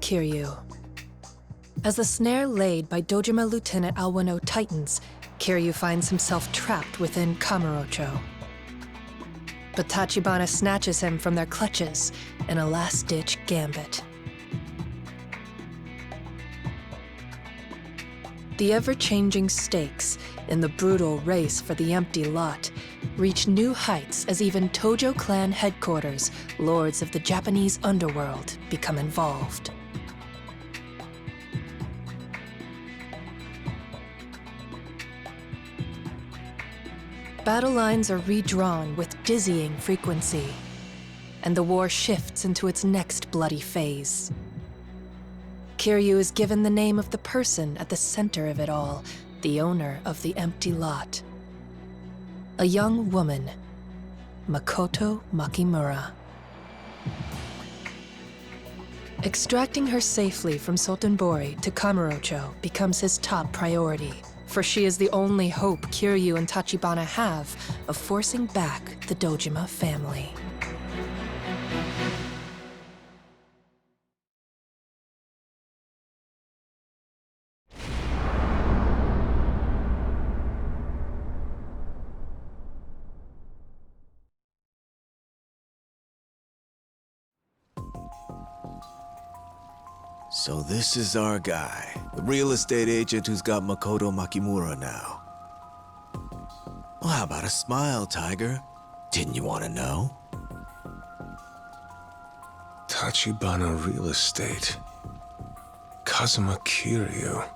Kiryu. As the snare laid by Dojima Lieutenant Alwano tightens, Kiryu finds himself trapped within Kamurocho. But Tachibana snatches him from their clutches in a last-ditch gambit. The ever-changing stakes in the brutal race for the empty lot reach new heights as even Tojo clan headquarters, lords of the Japanese underworld, become involved. Battle lines are redrawn with dizzying frequency, and the war shifts into its next bloody phase. Kiryu is given the name of the person at the center of it all, the owner of the empty lot. A young woman, Makoto Makimura. Extracting her safely from Sotenbori to Kamurocho becomes his top priority, for she is the only hope Kiryu and Tachibana have of forcing back the Dojima family. So this is our guy, the real estate agent who's got Makoto Makimura now. Well, how about a smile, Tiger? Didn't you want to know? Tachibana Real Estate. Kazuma Kiryu.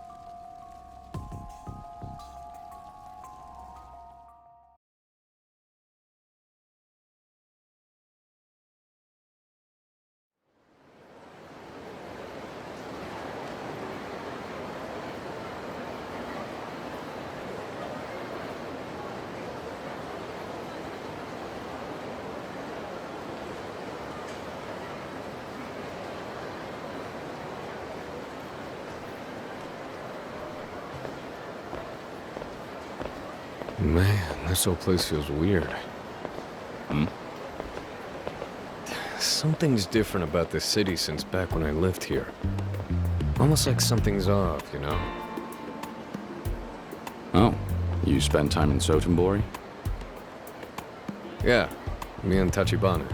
Man, this whole place feels weird. Something's different about this city since back when I lived here. Almost like something's off, you know? Oh, you spent time in Sotenbori? Yeah, me and Tachibana.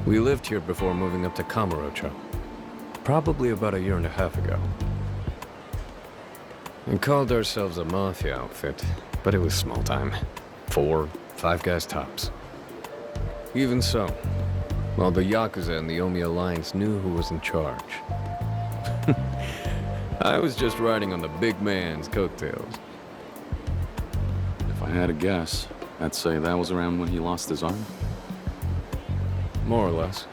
We lived here before moving up to Kamurocho. Probably about a year and a half ago. We called ourselves a mafia outfit, but it was small time. 4, 5 guys tops. Even so, all the Yakuza and the Omi Alliance knew who was in charge. I was just riding on the big man's coattails. If I had to guess, I'd say that was around when he lost his arm. More or less.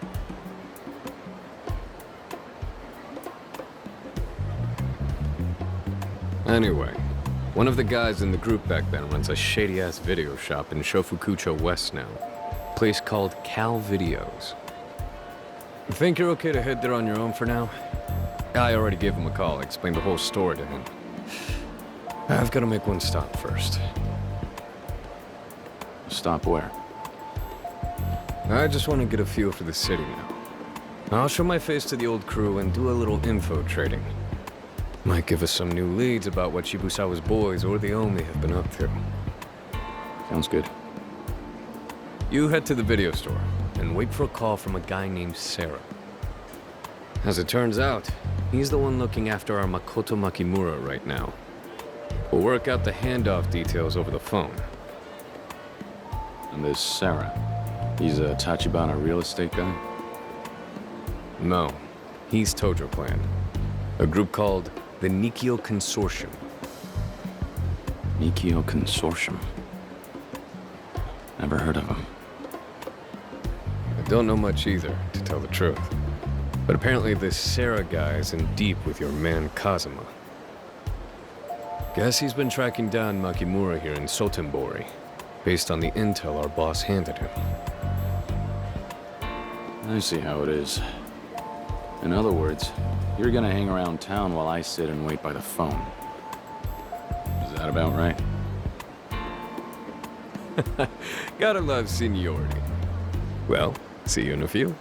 Anyway, one of the guys in the group back then runs a shady-ass video shop in Shofukucho West now. A place called Cal Videos. You think you're okay to head there on your own for now? I already gave him a call, explained the whole story to him. I've got to make one stop first. Stop where? I just want to get a feel for the city now. I'll show my face to the old crew and do a little info trading. Might give us some new leads about what Shibusawa's boys or the Omi have been up to. Sounds good. You head to the video store and wait for a call from a guy named Sarah. As it turns out, he's the one looking after our Makoto Makimura right now. We'll work out the handoff details over the phone. And this Sarah, he's a Tachibana real estate guy? No, he's Tojo Clan. A group called the Nikio Consortium. Nikio Consortium. Never heard of him. I don't know much either, to tell the truth. But apparently this Sarah guy is in deep with your man Kazuma. Guess he's been tracking down Makimura here in Sotenbori, based on the intel our boss handed him. I see how it is. In other words, you're gonna hang around town while I sit and wait by the phone. Is that about right? Gotta love seniority. Well, see you in a few.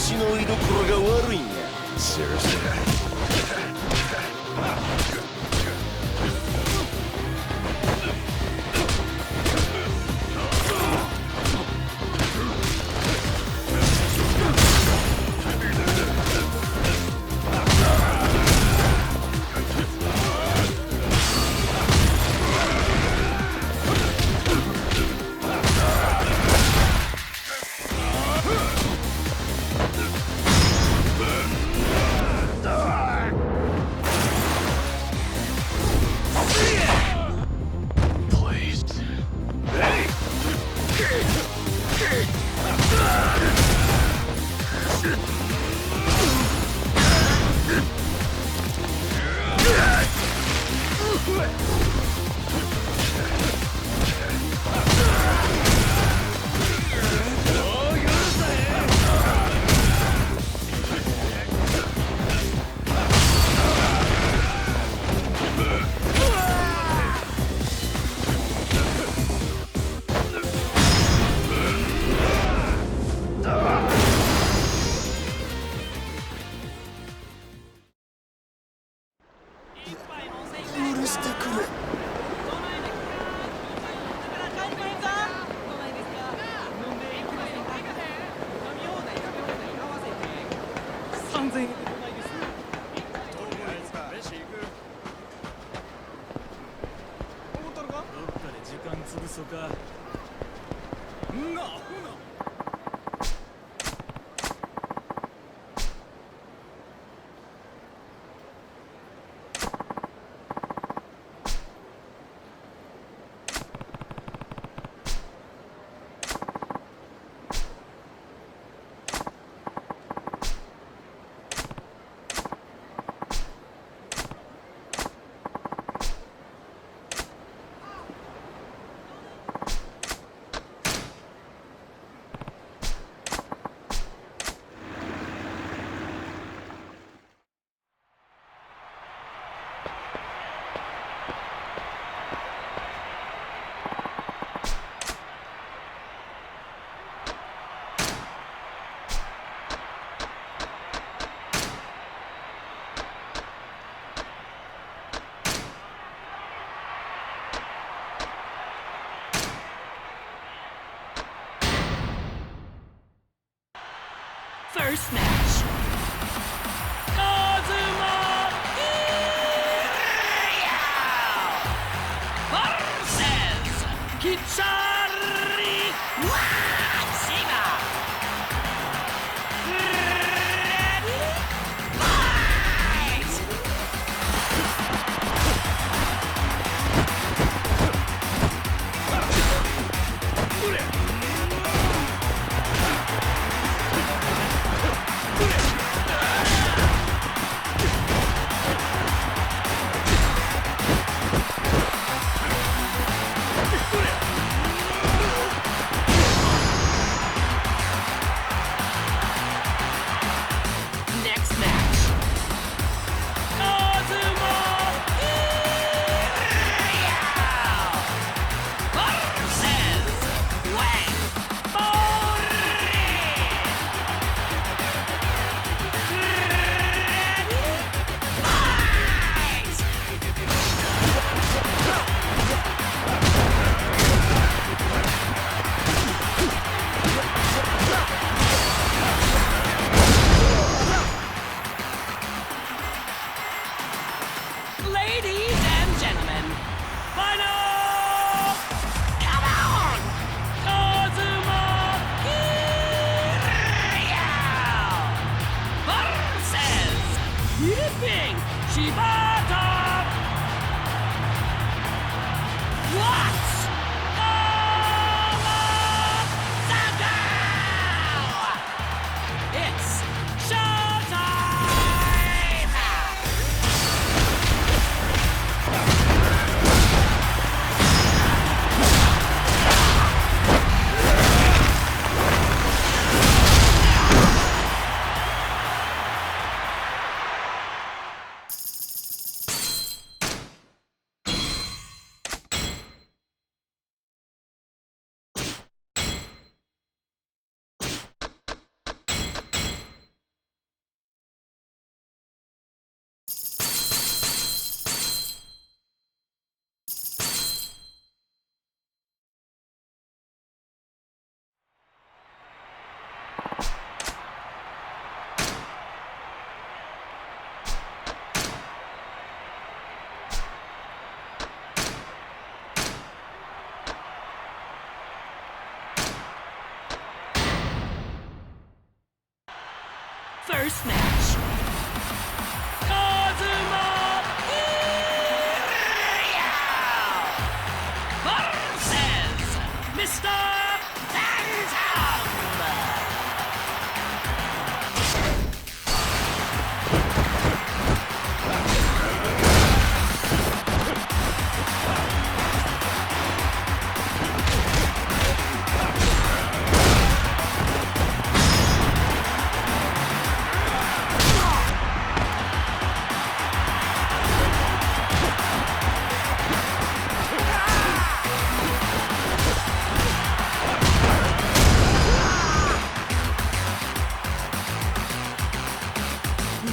虫の居所が悪いんや。 Seriously. First match. Kazuma versus Kitsari Majima. Ready? Fight! First match. Kazuma versus Mr. Phantom.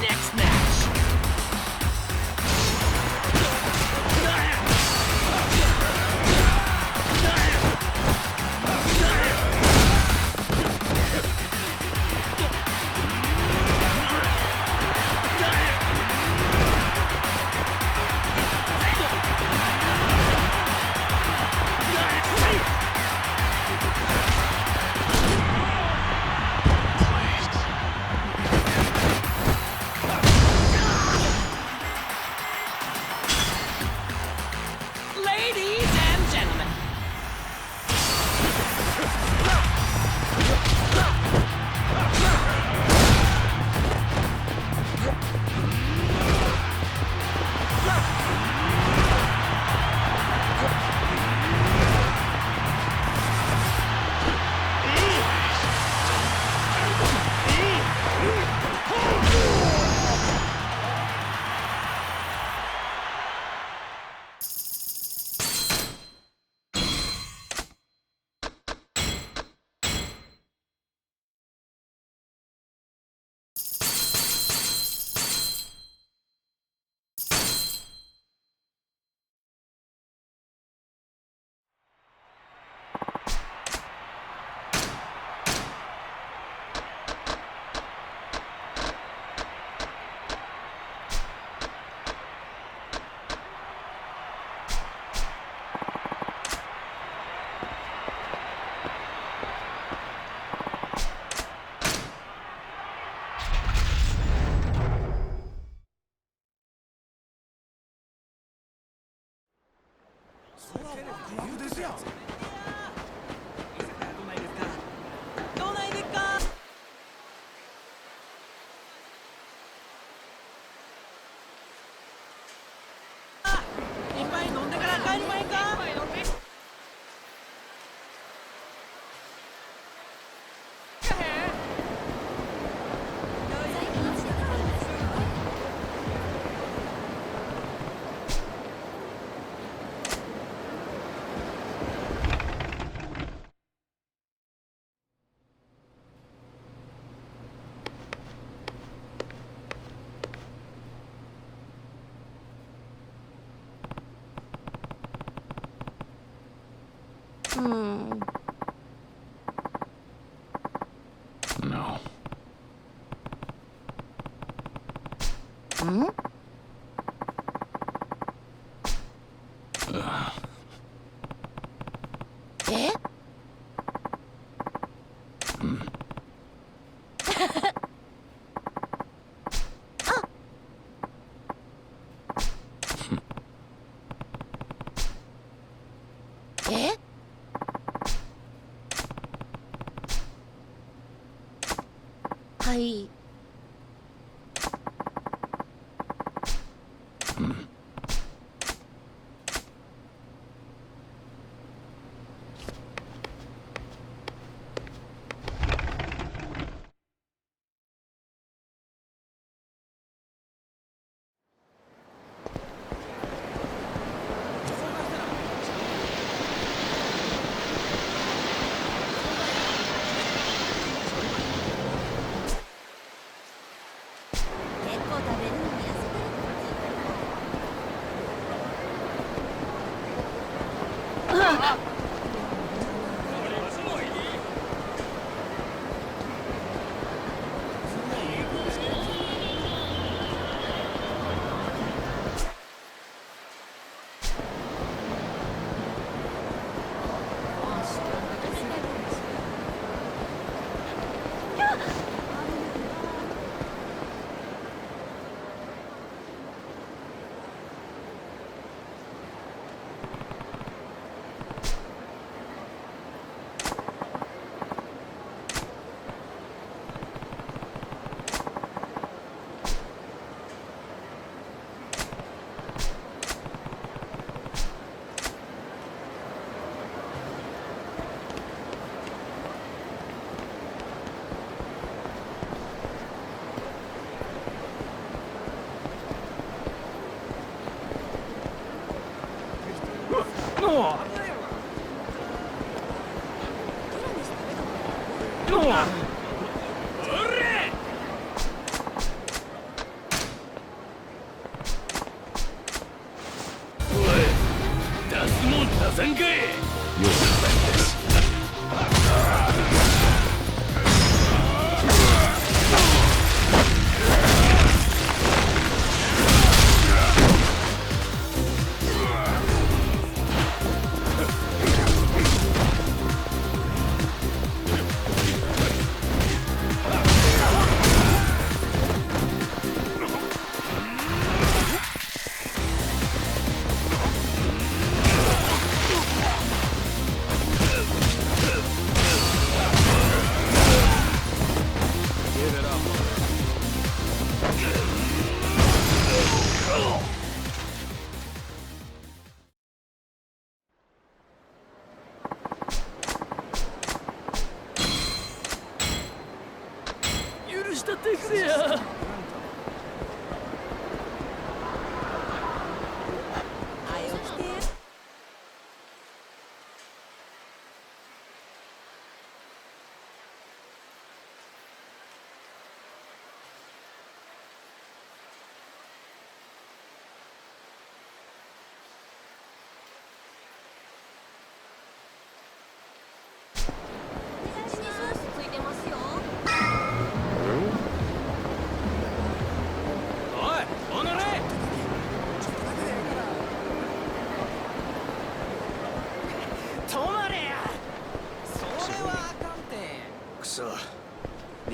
Next match. Ladies and gentlemen. No.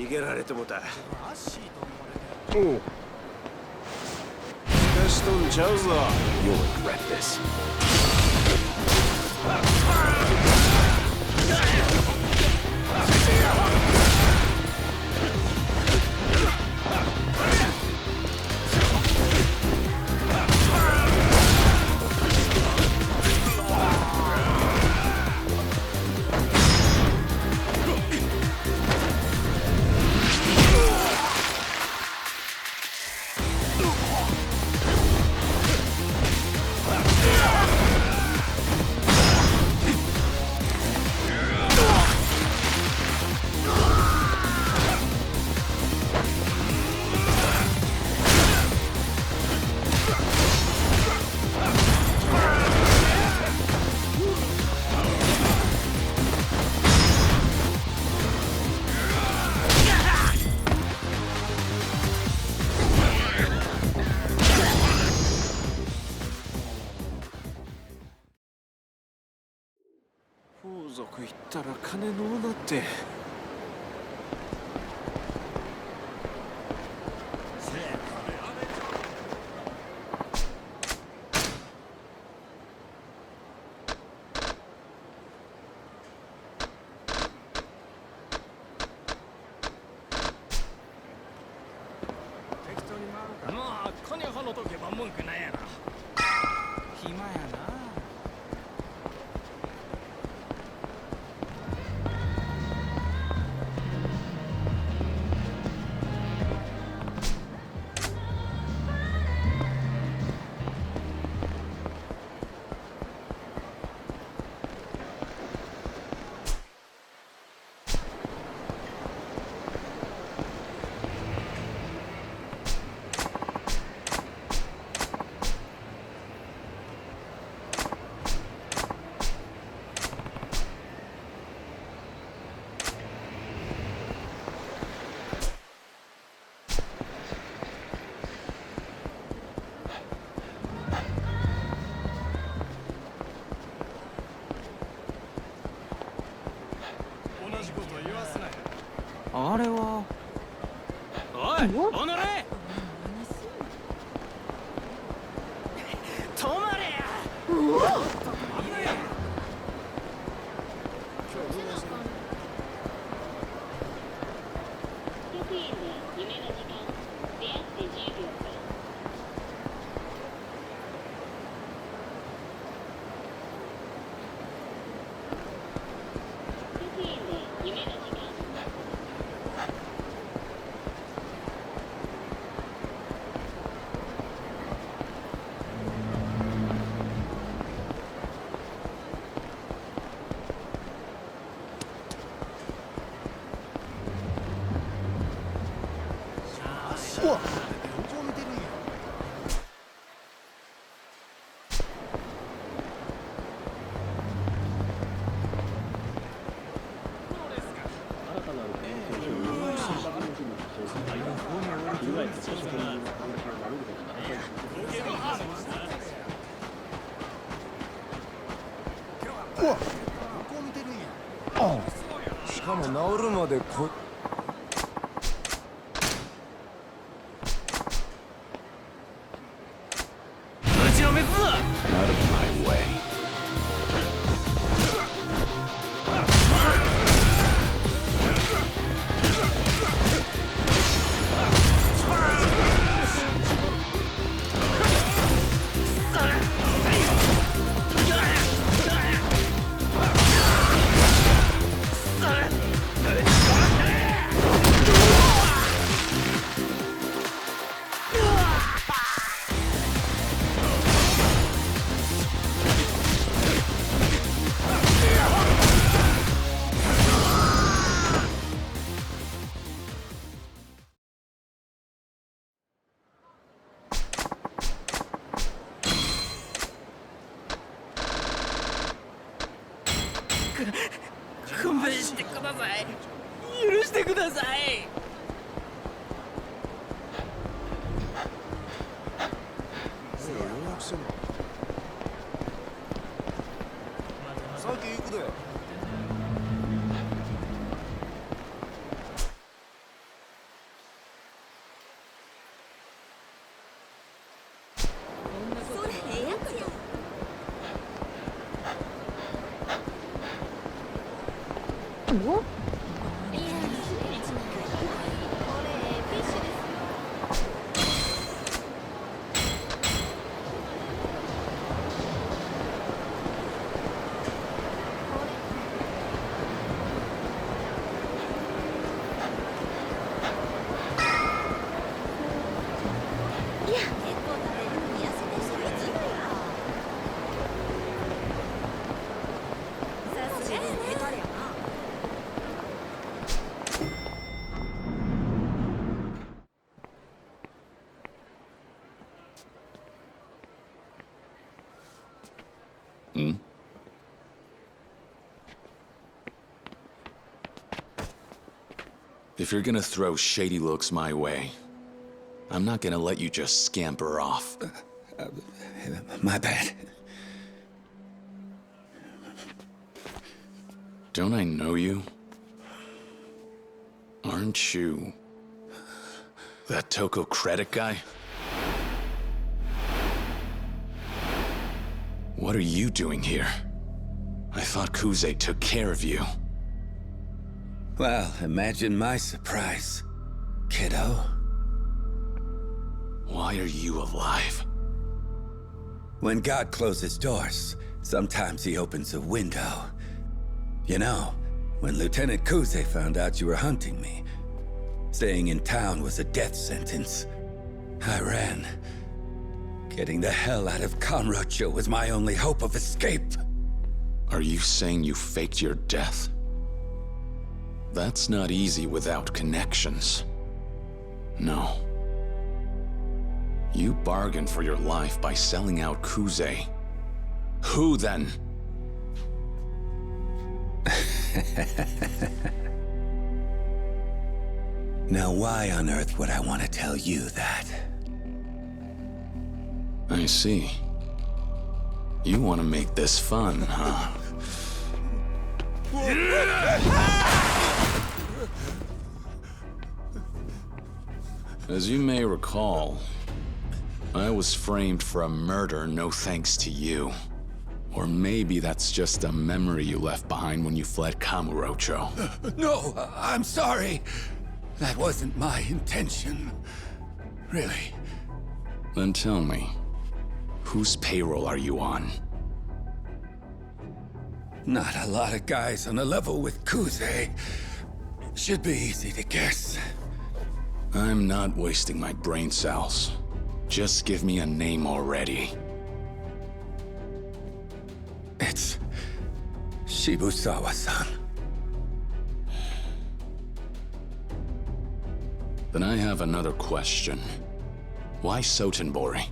逃げられてもた。おう。すかしとんちゃうぞ。You'll regret this. しかも治るまでこ打ちのめすぞ Out of my way. If you're gonna throw shady looks my way, I'm not gonna let you just scamper off. My bad. Don't I know you? Aren't you that Toko credit guy? What are you doing here? I thought Kuze took care of you. Well, imagine my surprise, kiddo. Why are you alive? When God closes doors, sometimes he opens a window. You know, when Lieutenant Kuze found out you were hunting me, staying in town was a death sentence. I ran. Getting the hell out of Kamurocho was my only hope of escape. Are you saying you faked your death? That's not easy without connections. No. You bargained for your life by selling out Kuze. Who then? Now why on earth would I want to tell you that? I see. You want to make this fun, huh? As you may recall, I was framed for a murder no thanks to you. Or maybe that's just a memory you left behind when you fled Kamurocho. No, I'm sorry. That wasn't my intention. Really. Then tell me, whose payroll are you on? Not a lot of guys on a level with Kuze. Should be easy to guess. I'm not wasting my brain cells. Just give me a name already. It's Shibusawa-san. Then I have another question. Why Sotenbori?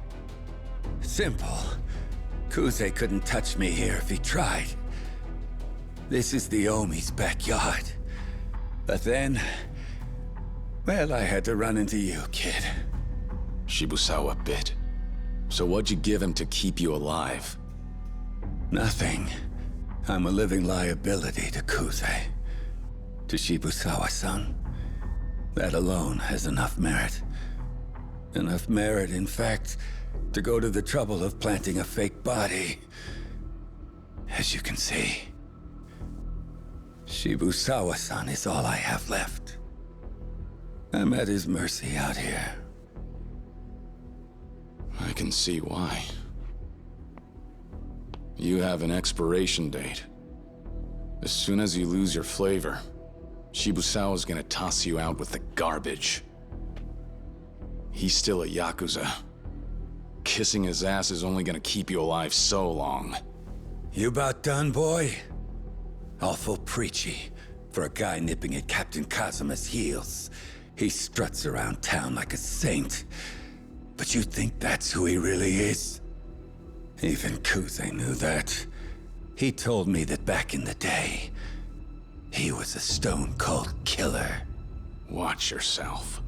Simple. Kuze couldn't touch me here if he tried. This is the Omi's backyard. But then... well, I had to run into you, kid. Shibusawa bit. So what'd you give him to keep you alive? Nothing. I'm a living liability to Kuze. To Shibusawa-san. That alone has enough merit. Enough merit, in fact, to go to the trouble of planting a fake body. As you can see, Shibusawa-san is all I have left. I'm at his mercy out here. I can see why. You have an expiration date. As soon as you lose your flavor, Shibusawa's gonna toss you out with the garbage. He's still a Yakuza. Kissing his ass is only gonna keep you alive so long. You about done, boy? Awful preachy for a guy nipping at Captain Kazuma's heels. He struts around town like a saint. But you think that's who he really is? Even Kuze knew that. He told me that back in the day, he was a stone-cold killer. Watch yourself.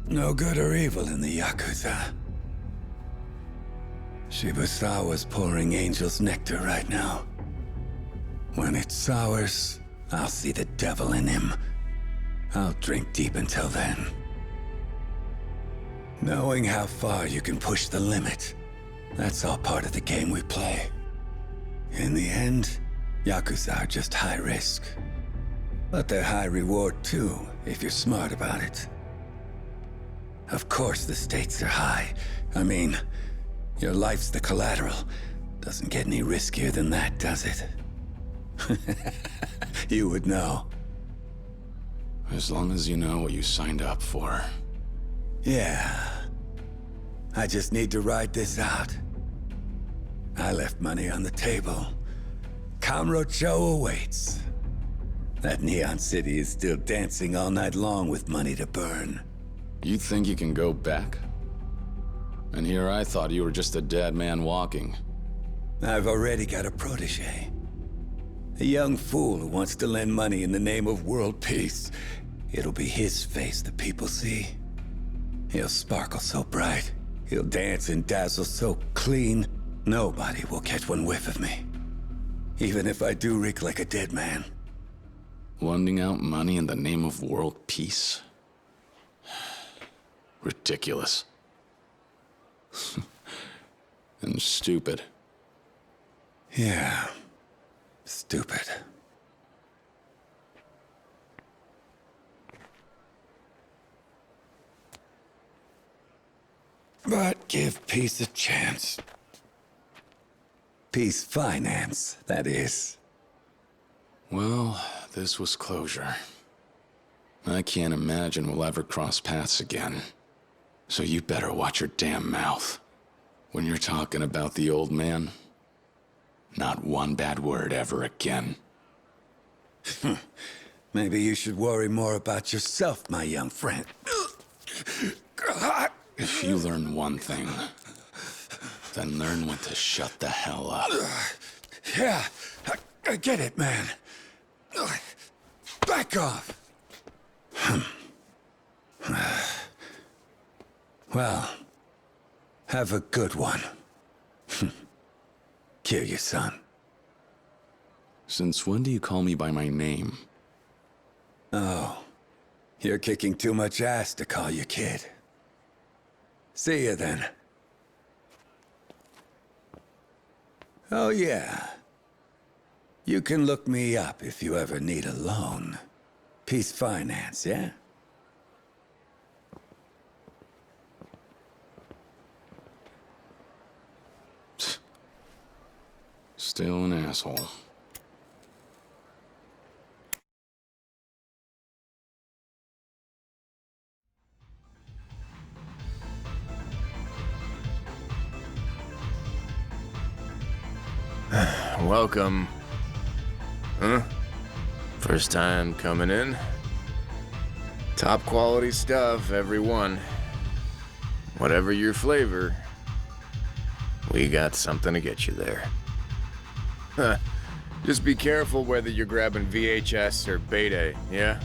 No good or evil in the Yakuza. Shibusawa's pouring angel's nectar right now. When it sours, I'll see the devil in him. I'll drink deep until then. Knowing how far you can push the limit, that's all part of the game we play. In the end, Yakuza are just high risk. But they're high reward too, if you're smart about it. Of course the stakes are high. I mean, your life's the collateral. Doesn't get any riskier than that, does it? You would know. As long as you know what you signed up for. Yeah. I just need to ride this out. I left money on the table. Kamurocho awaits. That Neon City is still dancing all night long with money to burn. You think you can go back? And here I thought you were just a dead man walking. I've already got a protege. A young fool who wants to lend money in the name of world peace. It'll be his face the people see. He'll sparkle so bright. He'll dance and dazzle so clean, nobody will catch one whiff of me. Even if I do reek like a dead man. Lending out money in the name of world peace? Ridiculous. And stupid. Yeah. Stupid. But give peace a chance. Peace finance, that is. Well, this was closure. I can't imagine we'll ever cross paths again. So you better watch your damn mouth. When you're talking about the old man, not one bad word ever again. Maybe you should worry more about yourself, my young friend. If you learn one thing, then learn when to shut the hell up. Yeah, I get it, man. Back off. Well, have a good one. Kiryu-san. Since when do you call me by my name? Oh, you're kicking too much ass to call you kid. See you then. Oh yeah. You can look me up if you ever need a loan. Peace Finance, yeah? Still an asshole. Welcome. Huh? First time coming in? Top quality stuff, every one. Whatever your flavor, we got something to get you there. Huh. Just be careful whether you're grabbing VHS or Beta, yeah?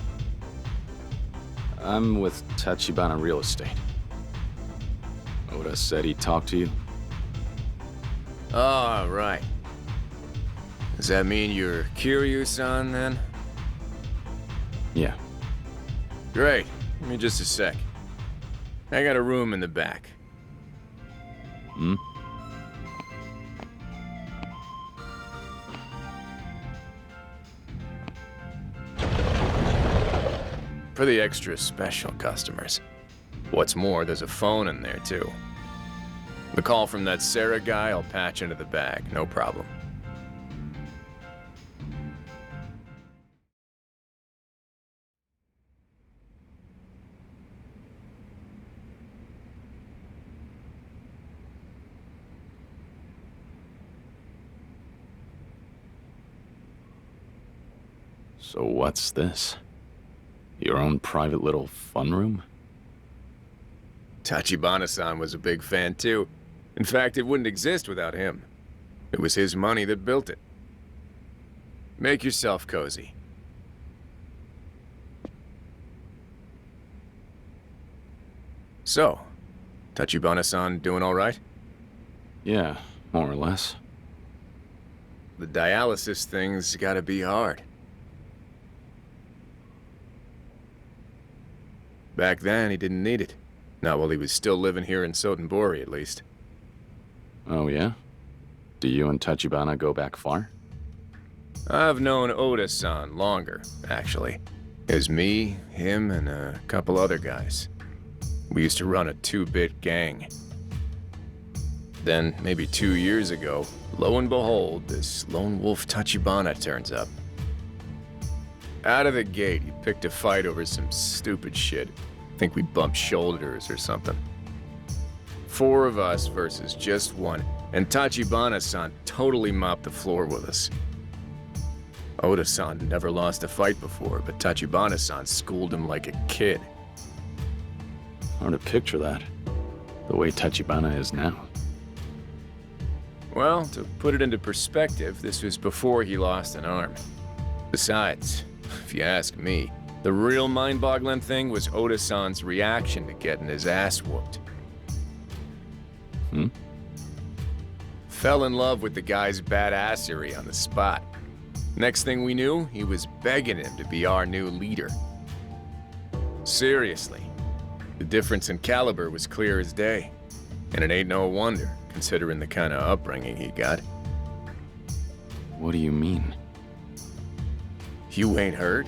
I'm with Tachibana Real Estate. Oda said he'd talk to you. Oh, right. Does that mean you're Kiryu-san, then? Yeah. Great. Give me just a sec. I got a room in the back. Hmm? For the extra special customers. What's more, there's a phone in there, too. The call from that Sarah guy, I'll patch into the bag, no problem. So what's this? Your own private little fun room? Tachibana-san was a big fan, too. In fact, it wouldn't exist without him. It was his money that built it. Make yourself cozy. So, Tachibana-san doing all right? Yeah, more or less. The dialysis thing's gotta be hard. Back then, he didn't need it. Not while he was still living here in Sotenbori, at least. Oh, yeah? Do you and Tachibana go back far? I've known Oda-san longer, actually. There's me, him, and a couple other guys. We used to run a 2-bit gang. Then, maybe 2 years ago, lo and behold, this lone wolf Tachibana turns up. Out of the gate, he picked a fight over some stupid shit. Think we bumped shoulders or something. 4 of us versus just 1, and Tachibana-san totally mopped the floor with us. Oda-san never lost a fight before, but Tachibana-san schooled him like a kid. Hard to picture that. The way Tachibana is now. Well, to put it into perspective, this was before he lost an arm. Besides, if you ask me, the real mind-boggling thing was Oda-san's reaction to getting his ass whooped. Hmm? Fell in love with the guy's badassery on the spot. Next thing we knew, he was begging him to be our new leader. Seriously, the difference in caliber was clear as day. And it ain't no wonder, considering the kind of upbringing he got. What do you mean? You ain't heard?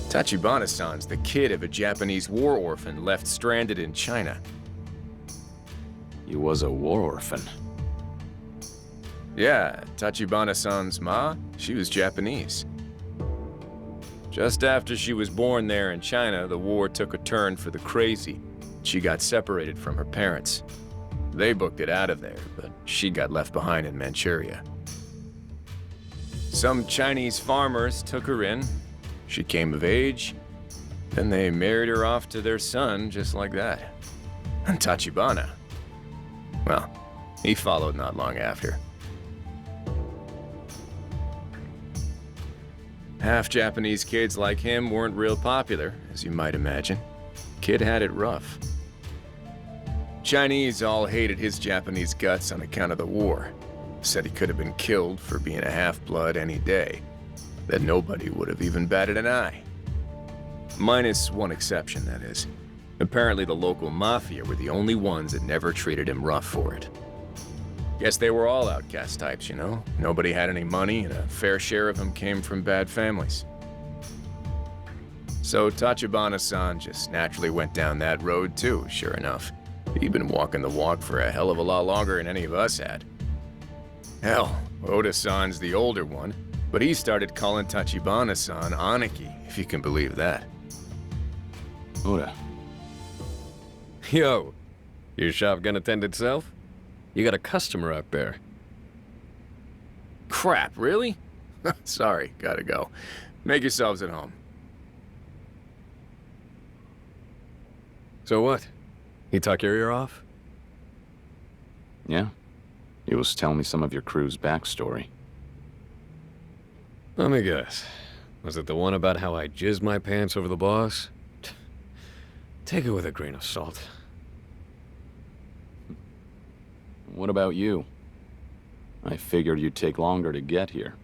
Tachibana-san's the kid of a Japanese war orphan left stranded in China. He was a war orphan. Yeah, Tachibana-san's ma, she was Japanese. Just after she was born there in China, the war took a turn for the crazy. She got separated from her parents. They booked it out of there, but she got left behind in Manchuria. Some Chinese farmers took her in. She came of age. Then they married her off to their son, just like that. And Tachibana, well, he followed not long after. Half Japanese kids like him weren't real popular, as you might imagine. Kid had it rough. Chinese all hated his Japanese guts on account of the war. Said he could have been killed for being a half-blood any day. That nobody would have even batted an eye. Minus one exception, that is. Apparently the local mafia were the only ones that never treated him rough for it. Guess they were all outcast types, you know? Nobody had any money, and a fair share of them came from bad families. So Tachibana-san just naturally went down that road too, sure enough. He'd been walking the walk for a hell of a lot longer than any of us had. Hell, Oda-san's the older one, but he started calling Tachibana-san Aniki, if you can believe that. Oda. Yo, your shop gonna tend itself? You got a customer out there. Crap, really? Sorry, gotta go. Make yourselves at home. So what? He talk your ear off? Yeah. He was telling me some of your crew's backstory. Let me guess. Was it the one about how I jizzed my pants over the boss? Take it with a grain of salt. What about you? I figured you'd take longer to get here.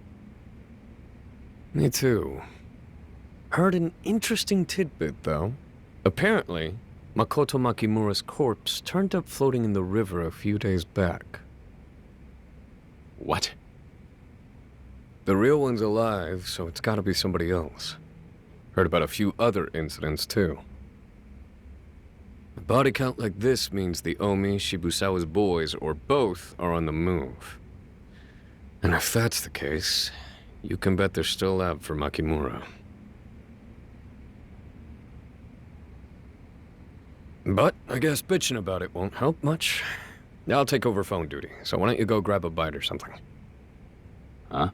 Me too. Heard an interesting tidbit, though. Apparently, Makoto Makimura's corpse turned up floating in the river a few days back. What? The real one's alive, so it's gotta be somebody else. Heard about a few other incidents, too. A body count like this means the Omi, Shibusawa's boys, or both are on the move. And if that's the case, you can bet they're still out for Makimura. But I guess bitching about it won't help much. I'll take over phone duty, so why don't you go grab a bite or something? Huh?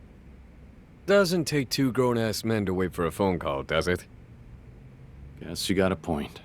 Doesn't take two grown-ass men to wait for a phone call, does it? Guess you got a point.